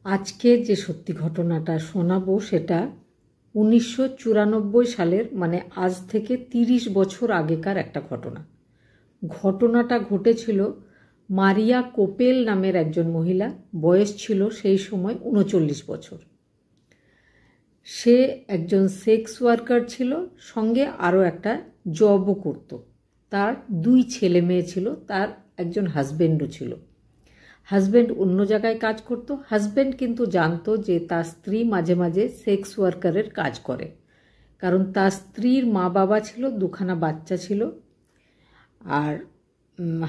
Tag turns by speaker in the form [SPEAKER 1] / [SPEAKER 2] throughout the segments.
[SPEAKER 1] আজকে যে সত্যি ঘটনাটা শোনাবো সেটা 1994 সালের মানে আজ থেকে 30 বছর আগেকার একটা ঘটনা। ঘটনাটা ঘটেছিল মারিয়া কোপেল নামের একজন মহিলা, বয়স ছিল সেই সময় 39 বছর। সে একজন সেক্স ওয়ার্কার ছিল, সঙ্গে আরও একটা জবও করত। তার 2 ছেলে মেয়ে ছিল, তার একজন হাজব্যান্ডও ছিল। হাজব্যান্ড অন্য জায়গায় কাজ করত। হাজব্যান্ড কিন্তু জানতো যে তার স্ত্রী মাঝে মাঝে সেক্স ওয়ার্কারের কাজ করে, কারণ তার স্ত্রীর মা বাবা ছিল, 2খানা বাচ্চা ছিল। আর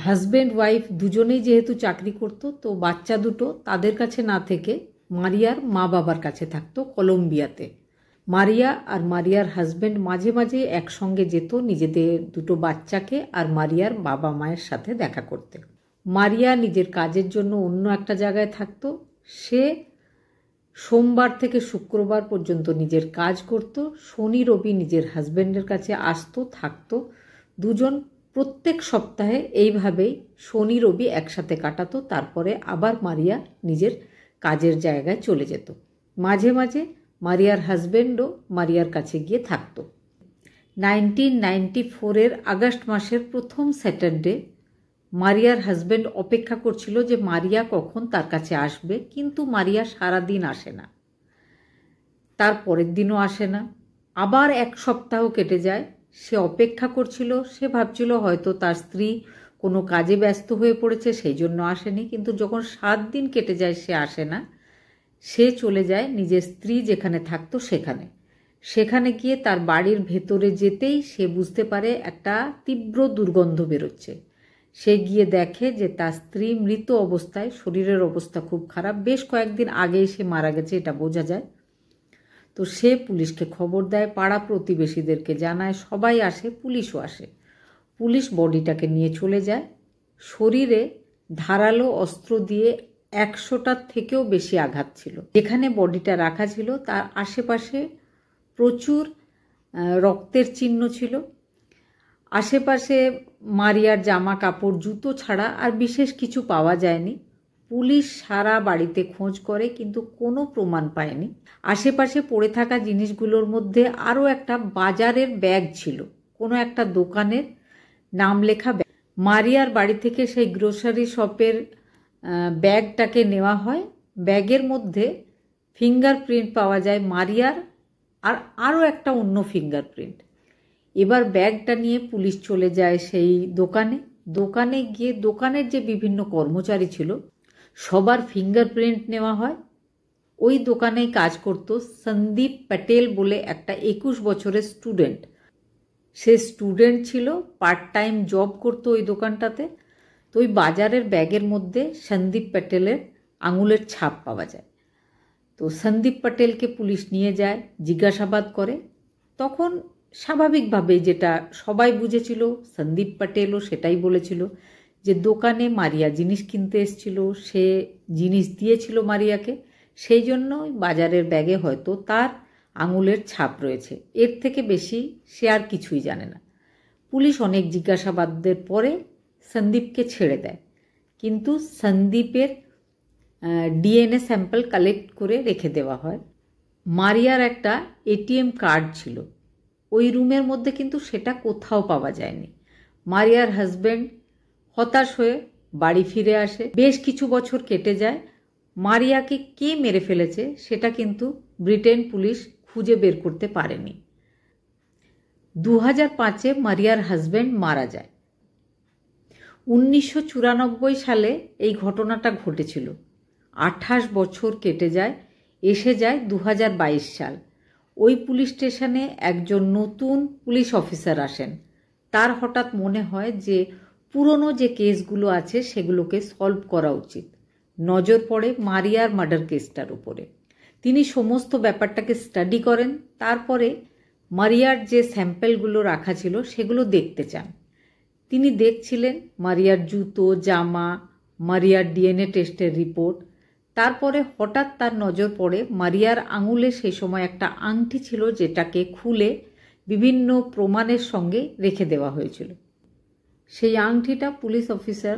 [SPEAKER 1] হাজব্যান্ড ওয়াইফ দুজনেই যেহেতু চাকরি করত, তো বাচ্চা দুটো তাদের কাছে না থেকে মারিয়ার মা বাবার কাছে থাকতো কলম্বিয়াতে। মারিয়া আর মারিয়ার হাজব্যান্ড মাঝে মাঝে একসঙ্গে যেত নিজেদের দুটো বাচ্চাকে আর মারিয়ার বাবা মায়ের সাথে দেখা করতে। মারিয়া নিজের কাজের জন্য অন্য একটা জায়গায় থাকতো। সে সোমবার থেকে শুক্রবার পর্যন্ত নিজের কাজ করত। শনি রবি নিজের হাজব্যান্ডের কাছে আসতো, থাকতো। দুজন প্রত্যেক সপ্তাহে এইভাবেই শনি রবি একসাথে কাটাতো। তারপরে আবার মারিয়া নিজের কাজের জায়গায় চলে যেত। মাঝে মাঝে মারিয়ার হাজব্যান্ডও মারিয়ার কাছে গিয়ে থাকতো। 1994 আগস্ট মাসের প্রথম স্যাটারডে মারিয়ার হাজব্যান্ড অপেক্ষা করছিল যে মারিয়া কখন তার কাছে আসবে, কিন্তু মারিয়া সারাদিন আসে না। তার পরের দিনও আসে না। আবার 1 সপ্তাহ কেটে যায়। সে অপেক্ষা করছিল। সে ভাবছিল হয়তো তার স্ত্রী কোনো কাজে ব্যস্ত হয়ে পড়েছে, সেই জন্য আসেনি। কিন্তু যখন 7 দিন কেটে যায় সে আসে না, সে চলে যায় নিজের স্ত্রী যেখানে থাকতো সেখানে গিয়ে তার বাড়ির ভেতরে যেতেই সে বুঝতে পারে একটা তীব্র দুর্গন্ধ বেরোচ্ছে। সে গিয়ে দেখে যে তার স্ত্রী মৃত অবস্থায়, শরীরের অবস্থা খুব খারাপ। বেশ কয়েকদিন আগেই সে মারা গেছে, এটা বোঝা যায়। তো সে পুলিশকে খবর দেয়, পাড়া প্রতিবেশীদেরকে জানায়, সবাই আসে, পুলিশও আসে। পুলিশ বডিটাকে নিয়ে চলে যায়। শরীরে ধারালো অস্ত্র দিয়ে 100টার থেকেও বেশি আঘাত ছিল। যেখানে বডিটা রাখা ছিল তার আশেপাশে প্রচুর রক্তের চিহ্ন ছিল। আশেপাশে মারিয়ার জামা কাপড় জুতো ছাড়া আর বিশেষ কিছু পাওয়া যায়নি। পুলিশ সারা বাড়িতে খোঁজ করে কিন্তু কোনো প্রমাণ পায়নি। আশেপাশে পড়ে থাকা জিনিসগুলোর মধ্যে আরও একটা বাজারের ব্যাগ ছিল, কোনো একটা দোকানের নাম লেখা ব্যাগ। মারিয়ার বাড়ি থেকে সেই গ্রোসারি শপের ব্যাগটাকে নেওয়া হয়। ব্যাগের মধ্যে ফিঙ্গারপ্রিন্ট পাওয়া যায় মারিয়ার আর আরও একটা অন্য ফিঙ্গারপ্রিন্ট। এবার ব্যাগটা নিয়ে পুলিশ চলে যায় সেই দোকানে গিয়ে দোকানের যে বিভিন্ন কর্মচারী ছিল সবার ফিঙ্গারপ্রিন্ট নেওয়া হয়। ওই দোকানেই কাজ করত সন্দীপ প্যাটেল বলে একটা 21 বছরের স্টুডেন্ট। সে স্টুডেন্ট ছিল, পার্ট টাইম জব করতো ওই দোকানটাতে। তো ওই বাজারের ব্যাগের মধ্যে সন্দীপ প্যাটেলের আঙুলের ছাপ পাওয়া যায়। তো সন্দীপ প্যাটেলকে পুলিশ নিয়ে যায়, জিজ্ঞাসাবাদ করে। তখন স্বাভাবিকভাবে যেটা সবাই বুঝেছিল, সন্দীপ প্যাটেলও সেটাই বলেছিল যে দোকানে মারিয়া জিনিস কিনতে এসেছিল, সে জিনিস দিয়েছিল মারিয়াকে, সেই জন্য বাজারের ব্যাগে হয়তো তার আঙুলের ছাপ রয়েছে। এর থেকে বেশি সে আর কিছুই জানে না। পুলিশ অনেক জিজ্ঞাসাবাদের পরে সন্দীপকে ছেড়ে দেয়, কিন্তু সন্দীপের ডিএনএ স্যাম্পল কালেক্ট করে রেখে দেওয়া হয়। মারিয়ার একটা এটিএম কার্ড ছিল ওই রুমের মধ্যে, কিন্তু সেটা কোথাও পাওয়া যায়নি। মারিয়ার হাজব্যান্ড হতাশ হয়ে বাড়ি ফিরে আসে। বেশ কিছু বছর কেটে যায়। মারিয়াকে কে মেরে ফেলেছে সেটা কিন্তু ব্রিটেন পুলিশ খুঁজে বের করতে পারেনি। 2005-এ মারিয়ার হাজব্যান্ড মারা যায়। 1994 সালে এই ঘটনাটা ঘটেছিল। 28 বছর কেটে যায়, এসে যায় 2022 সাল। ওই পুলিশ স্টেশনে একজন নতুন পুলিশ অফিসার আসেন। তার হঠাৎ মনে হয় যে পুরনো যে কেসগুলো আছে সেগুলোকে সলভ করা উচিত। নজর পড়ে মারিয়ার মার্ডার কেসটার উপরে। তিনি সমস্ত ব্যাপারটাকে স্টাডি করেন। তারপরে মারিয়ার যে স্যাম্পেলগুলো রাখা ছিল সেগুলো দেখতে চান। তিনি দেখছিলেন মারিয়ার জুতো, জামা, মারিয়ার ডিএনএ টেস্টের রিপোর্ট। তারপরে হঠাৎ তার নজর পড়ে মারিয়ার আঙুলে সেই সময় একটা আংটি ছিল, যেটাকে খুলে বিভিন্ন প্রমাণের সঙ্গে রেখে দেওয়া হয়েছিল। সেই আংটিটা পুলিশ অফিসার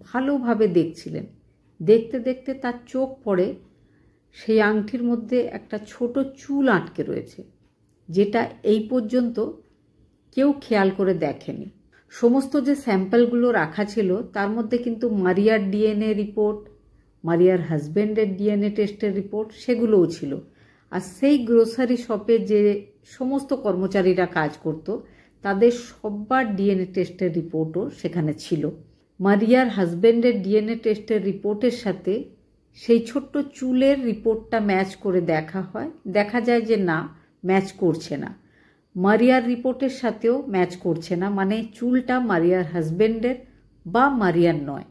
[SPEAKER 1] ভালোভাবে দেখছিলেন। দেখতে দেখতে তার চোখ পড়ে সেই আংটির মধ্যে একটা ছোট চুল আটকে রয়েছে, যেটা এই পর্যন্ত কেউ খেয়াল করে দেখেনি। সমস্ত যে স্যাম্পলগুলো রাখা ছিল তার মধ্যে কিন্তু মারিয়ার ডিএনএ রিপোর্ট, মারিয়ার হাজব্যান্ডের ডিএনএ টেস্টের রিপোর্ট সেগুলোও ছিল। আর সেই গ্রোসারি শপে যে সমস্ত কর্মচারীরা কাজ করত তাদের সবার ডিএনএ টেস্টের রিপোর্টও সেখানে ছিল। মারিয়ার হাজব্যান্ডের ডিএনএ টেস্টের রিপোর্টের সাথে সেই ছোট্ট চুলের রিপোর্টটা ম্যাচ করে দেখা হয়, দেখা যায় যে না, ম্যাচ করছে না। মারিয়ার রিপোর্টের সাথেও ম্যাচ করছে না, মানে চুলটা মারিয়ার হাজব্যান্ডের বা মারিয়ার নয়।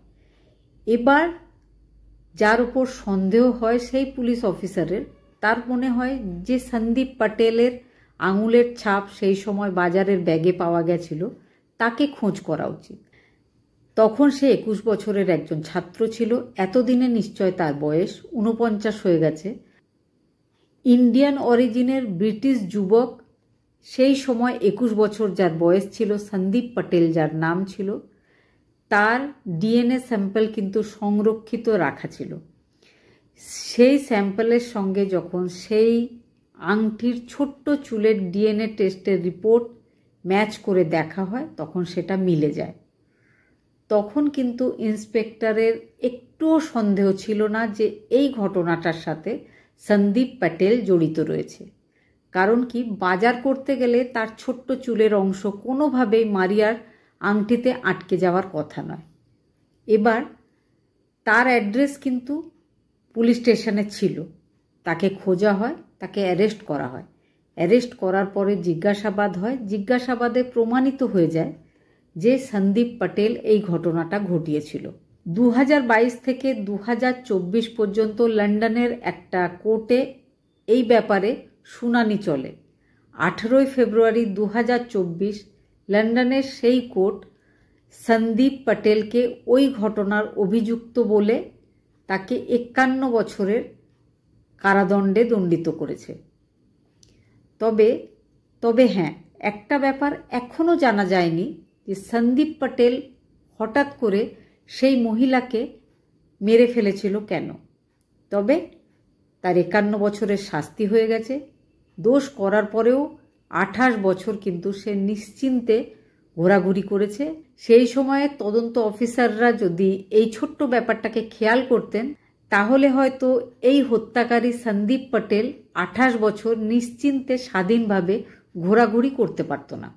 [SPEAKER 1] এবার যার ওপর সন্দেহ হয় সেই পুলিশ অফিসারের, তার মনে হয় যে সন্দীপ পটেলের আঙুলের ছাপ সেই সময় বাজারের ব্যাগে পাওয়া গেছিল তাকে খোঁজ করা উচিত। তখন সে 21 বছরের একজন ছাত্র ছিল, এতদিনে নিশ্চয় তার বয়স 49 হয়ে গেছে। ইন্ডিয়ান অরিজিনের ব্রিটিশ যুবক, সেই সময় 21 বছর যার বয়স ছিল, সন্দীপ পটেল যার নাম ছিল, তার ডিএনএ স্যাম্পল কিন্তু সংরক্ষিত রাখা ছিল। সেই স্যাম্পলের সঙ্গে যখন সেই আংটির ছোট্ট চুলের ডিএনএ টেস্টের রিপোর্ট ম্যাচ করে দেখা হয় তখন সেটা মিলে যায়। তখন কিন্তু ইন্সপেক্টরের একটুও সন্দেহ ছিল না যে এই ঘটনাটার সাথে সন্দীপ পটেল জড়িত রয়েছে। কারণ কি, বাজার করতে গেলে তার ছোট্ট চুলের অংশ কোনোভাবেই মারিয়ার আংটিতে আটকে যাওয়ার কথা নয়। এবার তার অ্যাড্রেস কিন্তু পুলিশ স্টেশনে ছিল, তাকে খোঁজা হয়, তাকে অ্যারেস্ট করা হয়। অ্যারেস্ট করার পরে জিজ্ঞাসাবাদ হয়, জিজ্ঞাসাবাদে প্রমাণিত হয়ে যায় যে সন্দীপ পটেল এই ঘটনাটা ঘটিয়েছিল। 2022 থেকে 2024 পর্যন্ত লন্ডনের একটা কোর্টে এই ব্যাপারে শুনানি চলে। 18 ফেব্রুয়ারি 2024 লন্ডনের সেই কোর্ট সন্দীপ পটেলকে ওই ঘটনার অভিযুক্ত বলে তাকে 51 বছরের কারাদণ্ডে দণ্ডিত করেছে। তবে হ্যাঁ, একটা ব্যাপার এখনও জানা যায়নি যে সন্দীপ পটেল হঠাৎ করে সেই মহিলাকে মেরে ফেলেছিল কেন। তবে তার 51 বছরের শাস্তি হয়ে গেছে। দোষ করার পরেও 28 বছর কিন্তু সে নিশ্চিন্তে ঘোরাঘুরি করেছে। সেই সময়ে তদন্ত অফিসাররা যদি এই ছোট্ট ব্যাপারটাকে খেয়াল করতেন তাহলে হয়তো এই হত্যাকারী সন্দীপ পটেল 28 বছর নিশ্চিন্তে স্বাধীনভাবে ঘোরাঘুরি করতে পারত না।